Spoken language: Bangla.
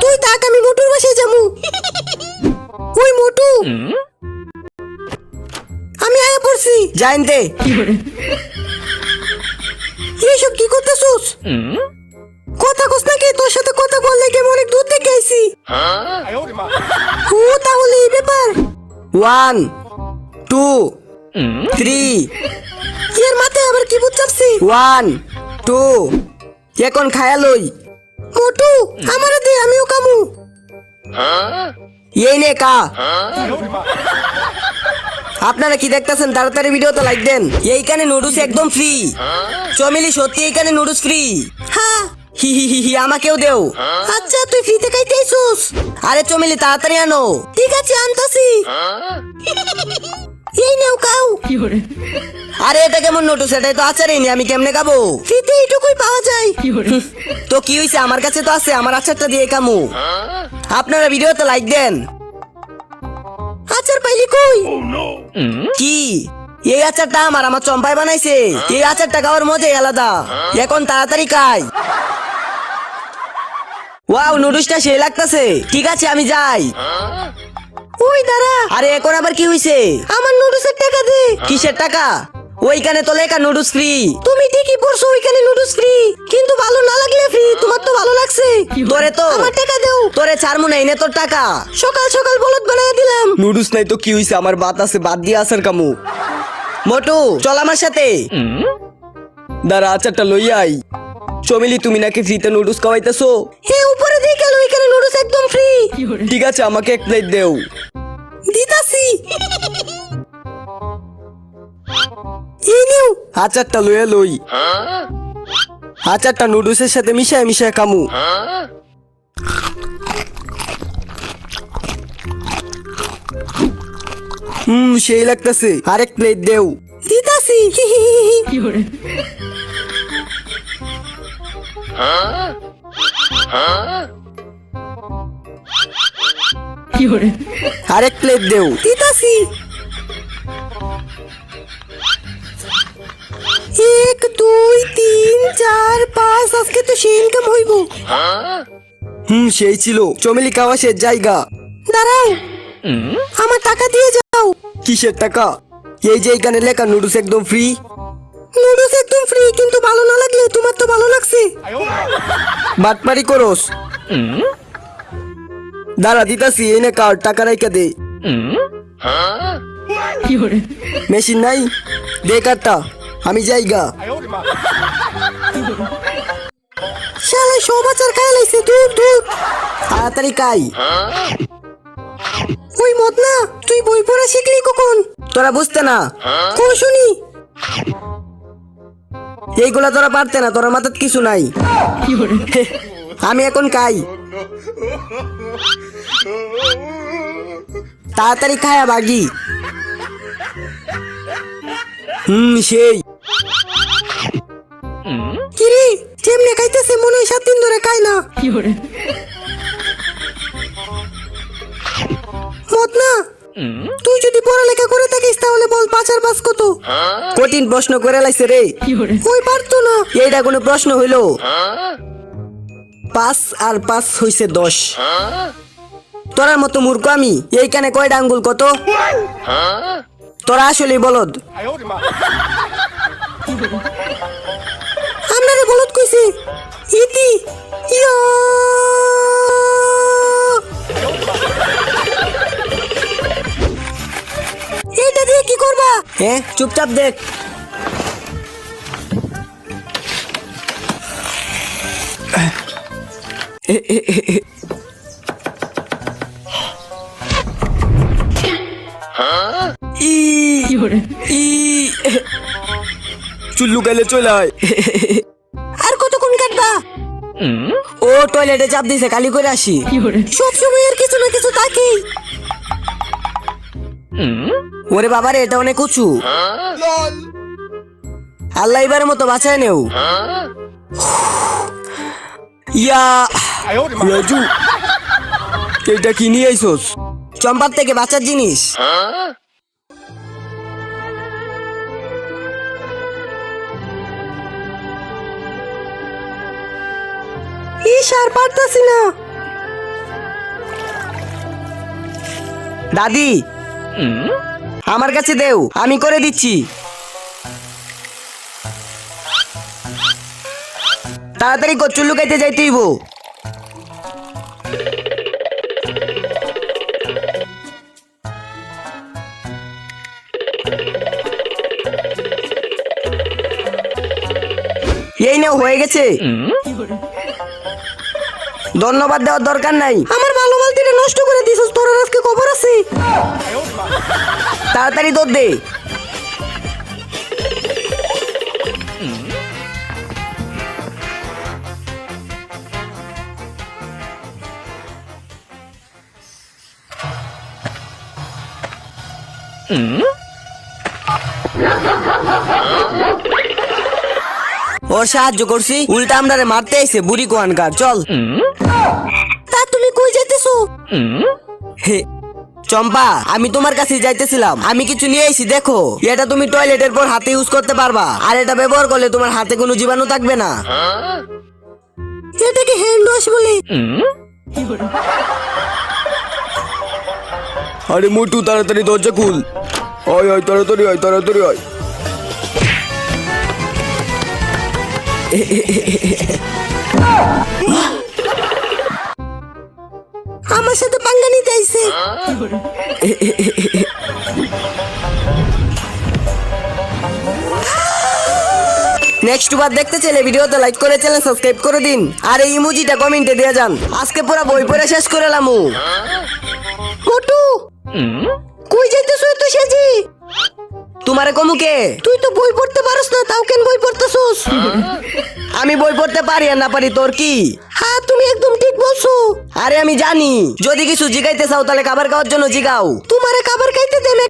তুই তাক আমি মোটুর বাসায় যাবো। ওই মোটু আমি আয়া পড়ছি। জাইন দে। এইসব কি করতেছস? কথা কস নাকি? তোর সাথে কথা বললে কেমন অনেক দূর থেকে আইছি। ও তাহলে এই ব্যাপার। 1 2 3 এর মাথায় আবার কি বুঝছাপছি? 1 2 এখন খায়া লই। মোটু আমারে দে, আমিও কামু। এই নে কা। আপনারা কি দেখতেছেন? তাড়াতাড়ি ভিডিওতে লাইক দেন। এইখানে নুডলস একদম ফ্রি। চমেলি সত্যি এইখানে নুডলস ফ্রি। হ্যাঁ হি হি হি হি, আমাকেও দেও। আচ্ছা তুই ফ্রিতে খাইতে আইছস? আরে চমেলি তাড়াতাড়ি আনো। ঠিক আছে আনতাছি। এই নাও খাও। আরে এটা কেমন নুডলস? এটাই তো আচারই নি, আমি কেমনে খাবো? ফ্রিতে এইটুকুই পাওয়া যায়। তো কি হইছে? আমার কাছে তো আছে, আমার আচারটা দিয়ে কামু। আপনারা ভিডিওতে লাইক দেন। আচার পাইলি কই? কি এই আচারটা আমার চম্পাই বানাইছে। এই আচারটা খাওয়ার মজাই আলাদা। এখন তাড়াতাড়ি খাই। ওয়াও, নুডলসটা সেই লাগতাছে। ঠিক আছে আমি যাই। ওই দাঁড়া, আরে এখন আবার কি হইছে? আমার নুডলসের টাকা দে। কিসের টাকা? ওইখানে তো লেখা নুডলস ফ্রি। তুমি ঠিকই পড়ছো, ওইখানে নুডলস ফ্রি, কিন্তু ভালো না লাগলে ফ্রি। তোমার তো ভালো লাগছে। তোরে তো আমার টাকা দাও। তোরে ছাড়মু নাই নে তোর টাকা। সকাল সকাল বলদ বানায় দিলাম। নুডলস নাই তো কি হইছে? আমার ভাত আছে, ভাত দিয়ে আসার কামু। মোটু চল আমার সাথে। দাঁড়া আচারটা লই আই। চমেলি তুমি নাকি ফ্রিতে নুডলস খাওয়াইতেছো? হে উপরে দিয়ে গেল, ওইখানে নুডলস একদম ফ্রি। ঠিক আছে আমাকে এক প্লেট দেও। দিতাছি। এই নিও। আচারটা লইয়া লই। আচারটা নুডলসের সাথে মিশায় মিশায় কামু। সেই লাগতেছে। আরেক প্লেট দেও। দিতাছি। আরেক প্লেট দেও। দিতাছি। 1 2 3 4 5 আজকে তো সেই ইনকাম হইব। সেই ছিল। চমেলি খাওয়া শেষ, জায়গা। দাঁড়াও, আমার টাকা দিয়ে যাও। কিসের টাকা? এই যে এখানে লেখা নুডলস একদম ফ্রি। নুডলস একদম ফ্রি, কিন্তু ভালো না লাগলে তোমার তো ভালো লাগছে। বাটপারি করস। দাঁড়া দিতাছি, এই নে কার্ড, টাকা রাইকা দে। মেশিন নাই, দে কার্ডটা, আমি যাইগা। শালা সব আচার খাই লাইছে। দূর দূর, তাড়াতাড়ি খাই। ওই মত না, তুই বই পড়া শিখলি কখন? তোরা বুঝতে না? কোন শুনি? এইগুলা তোরা পারতে না, তোরা মাথাত কিছু নাই। আমি এখন খাই। তাড়াতাড়ি খায়া বাগি। সেই কিরে যেমনে খাইতেছে মনে হয় 7 দিন ধরে খাই না। মত না, তুই যদি পড়ালেখা করে থাকিস তাহলে বল 5 আর 5 কত? কঠিন প্রশ্ন করে লাইছে রে। ওই পারতো না। এইটা কোনো প্রশ্ন হইলো? 5 আর 5 হইছে 10। তোরার মতো মূর্খ আমি। এইখানে কয়টা আঙ্গুল কত? তোরা আসলে বলদ। আপনারে বলত কইছে। ইতি ইয়া এটা দিয়ে কি করবা? হ্যাঁ চুপচাপ দেখ। চুল্লু গেলে চলে আয়। আর কতক্ষণ কাটবা? ও টয়লেটে চাপ দিছে, খালি করে আসি। সব সময় আর কিছু না কিছু থাকেই। ওরে বাবারে, এটা অনেক উঁচু। আল্লাহ এবারের মতো বাঁচায় নেও। ইয়া রাজু, এটা কি নিয়ে আইসোস? চম্পার থেকে বাঁচার জিনিস। ইস আর পারতাছি না। দাদি আমার কাছে দেও, আমি করে দিচ্ছি। তাড়াতাড়ি কচুর লুকাইতে যাইতে হইব। এই নাও, হয়ে গেছে। ধন্যবাদ দেওয়ার দরকার নাই। আমার ভালো বালতিটা নষ্ট করে দিছস, তোর আর আজকে খবর আছে। তাড়াতাড়ি দৌড় দে। ওর সাহায্য করছি, উল্টা আমরারে মারতে আইছে বুড়ি কোয়ানকার। চল। তা তুমি কই যাইতেছো? হে চম্পা, আমি তোমার কাছে যাইতেছিলাম। আমি কিছু নিয়ে আইছি, দেখো। এটা তুমি টয়লেটের পর হাতে ইউজ করতে পারবা, আর এটা ব্যবহার করলে তোমার হাতে কোনো জীবাণু থাকবে না। এটাকে হ্যান্ড ওয়াশ বলে। আরে মোটু, তাড়াতাড়ি দরজা খুল। আয় আয়, তাড়াতাড়ি আয়, তাড়াতাড়ি আয়। আমার সাথে পাঙ্গা নিতে আইছে। নেক্সট বার দেখতে চাইলে ভিডিওতে লাইক করে চ্যানেল সাবস্ক্রাইব করে দিন, আর এই ইমোজিটা কমেন্টে দিয়ে যান। আজকে পুরো বই পড়ে শেষ করে লামু। মোটু কই যাইতেছো এত সেজি? তোমারে কমুকে? তুই তো বই পড়তে পারস না, তাও কেন বই পড়তেছস? আমি বই পড়তে পারি আর না পারি তোর কি? হ্যাঁ, তুমি একদম ঠিক বলছো। আরে আমি জানি, যদি কিছু জিগাইতে চাও তাহলে খাবার খাওয়ার জন্য জিগাও। তোমারে খাবার খাইতে দেন